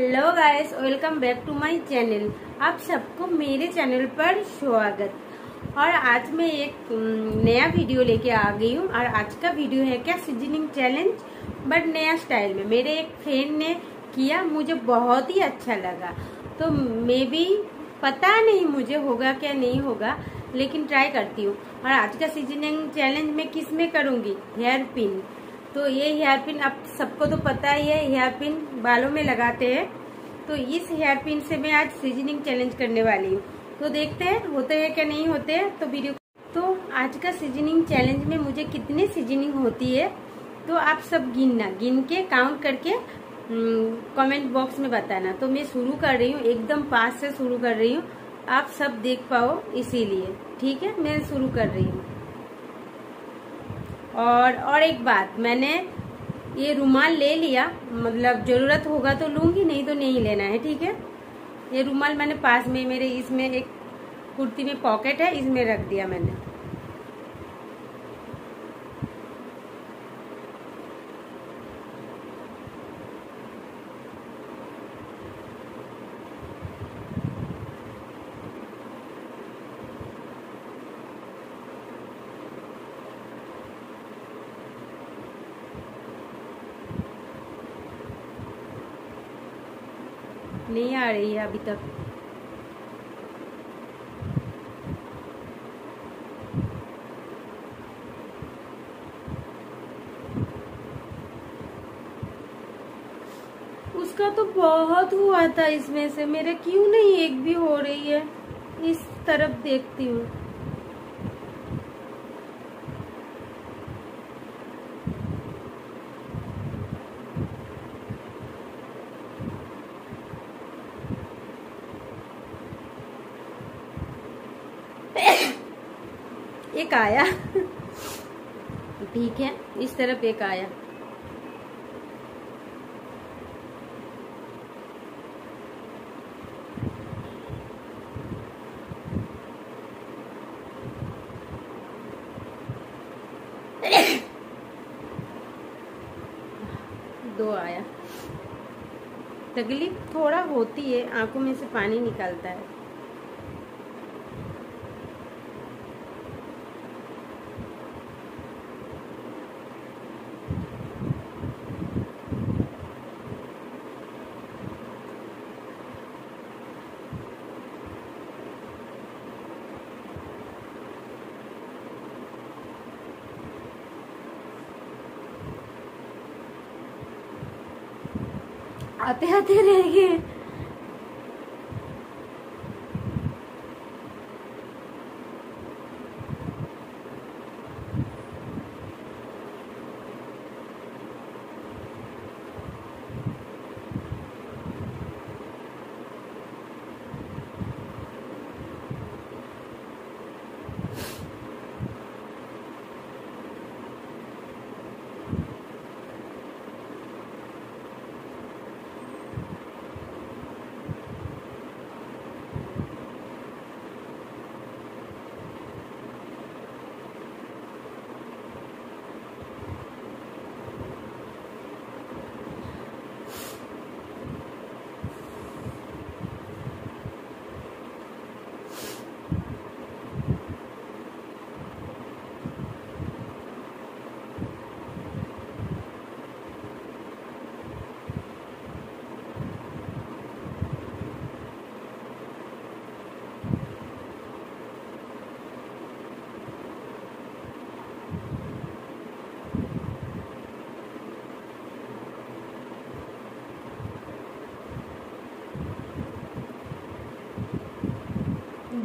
Hello guys, welcome back to my channel. आप सबको मेरे चैनल पर स्वागत। और आज मैं एक नया वीडियो लेके आ गई हूँ। और आज का वीडियो है क्या, सीजनिंग चैलेंज, बट नया स्टाइल में। मेरे एक फ्रेंड ने किया, मुझे बहुत ही अच्छा लगा। तो मैं भी, पता नहीं मुझे होगा क्या नहीं होगा, लेकिन ट्राई करती हूँ। और आज का सीजनिंग चैलेंज मैं किस में करूँगी, हेयर पिन। तो ये हेयर पिन आप सबको तो पता ही है, हेयर पिन बालों में लगाते हैं। तो इस हेयर पिन से मैं आज सीजनिंग चैलेंज करने वाली हूँ। तो देखते हैं होते हैं क्या नहीं होते हैं। तो वीडियो, तो आज का सीजनिंग चैलेंज में मुझे कितनी सीजनिंग होती है तो आप सब गिन के काउंट करके कमेंट बॉक्स में बताना। तो मैं शुरू कर रही हूँ, एकदम पास से शुरू कर रही हूँ, आप सब देख पाओ इसीलिए। ठीक है, मैं शुरू कर रही हूँ। और एक बात, मैंने ये रुमाल ले लिया, मतलब जरूरत होगा तो लूंगी, नहीं तो नहीं लेना है। ठीक है, ये रुमाल मैंने पास में, मेरे इसमें एक कुर्ती में पॉकेट है, इसमें रख दिया मैंने। नहीं आ रही है अभी तक। उसका तो बहुत हुआ था इसमें से, मेरे क्यों नहीं एक भी हो रही है। इस तरफ देखती हूँ। एक आया ठीक है, इस तरफ एक आया। दो आया। तकलीफ थोड़ा होती है, आंखों में से पानी निकलता है। आते आते रह गए।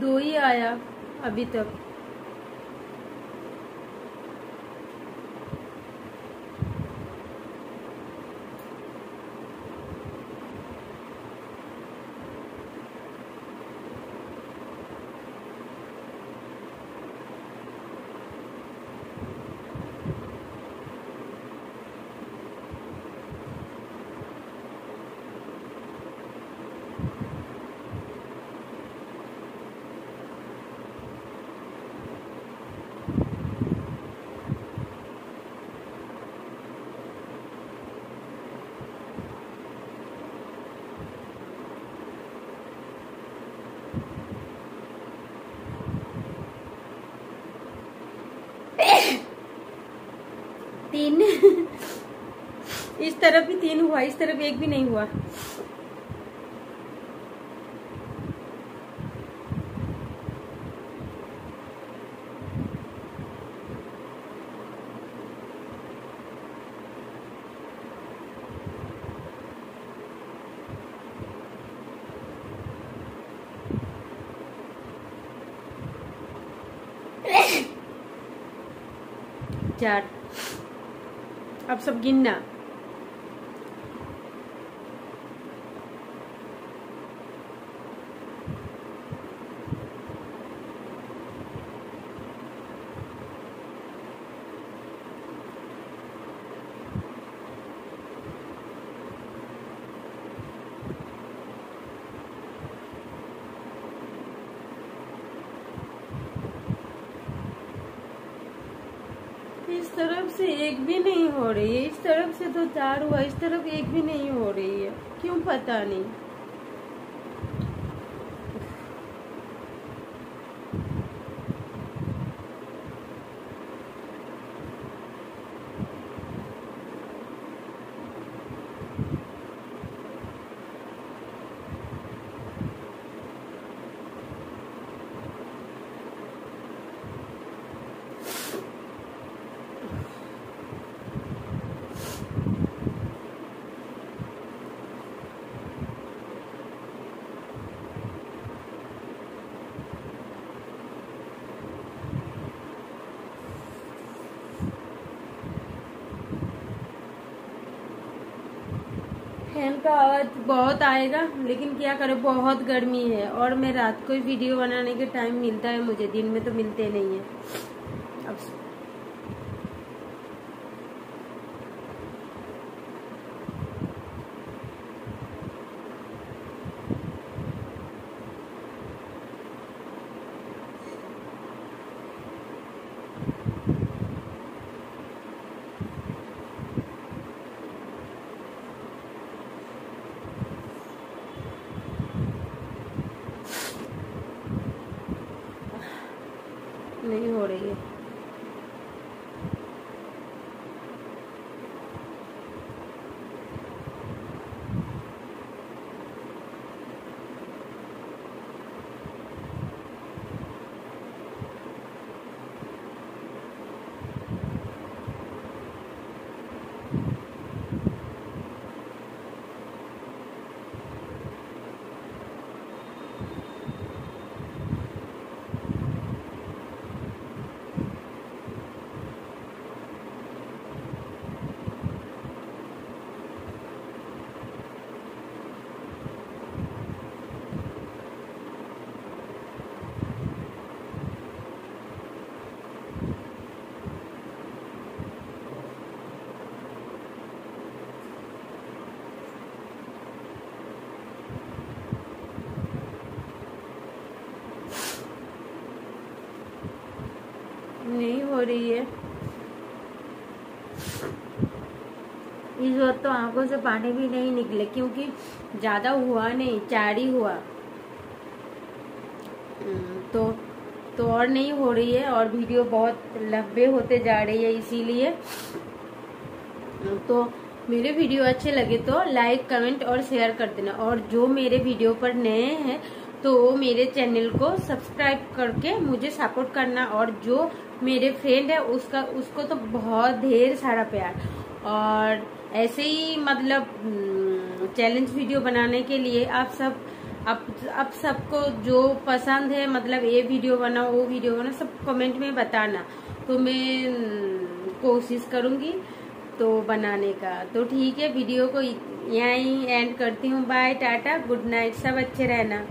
दो ही आया अभी तक। इस तरफ भी 3 हुआ, इस तरफ 1 भी नहीं हुआ। चार। अब सब गिनना। इस तरफ से 1 भी नहीं हो रही है, इस तरफ से तो 4 हुआ, इस तरफ 1 भी नहीं हो रही है, क्यों पता नहीं। फैन का आवाज बहुत आएगा, लेकिन क्या करें, बहुत गर्मी है। और मैं रात को ही वीडियो बनाने के टाइम मिलता है मुझे, दिन में तो मिलते नहीं है। अब नहीं हो रही है। नहीं हो रही है। इस वक्त तो आंखों से पानी भी नहीं निकले, क्योंकि ज्यादा हुआ नहीं, 4 ही हुआ। तो और नहीं हो रही है, और वीडियो बहुत लंबे होते जा रही है, इसीलिए। तो मेरे वीडियो अच्छे लगे तो लाइक, कमेंट और शेयर कर देना। और जो मेरे वीडियो पर नए हैं तो मेरे चैनल को सब्सक्राइब करके मुझे सपोर्ट करना। और जो मेरे फ्रेंड है उसको तो बहुत ढेर सारा प्यार। और ऐसे ही मतलब चैलेंज वीडियो बनाने के लिए आप सबको जो पसंद है, मतलब ये वीडियो बनाओ, वो वीडियो बनाओ, सब कमेंट में बताना, तो मैं कोशिश करूंगी तो बनाने का। तो ठीक है, वीडियो को यहीं एंड करती हूँ। बाय, टाटा, गुड नाइट, सब अच्छे रहना।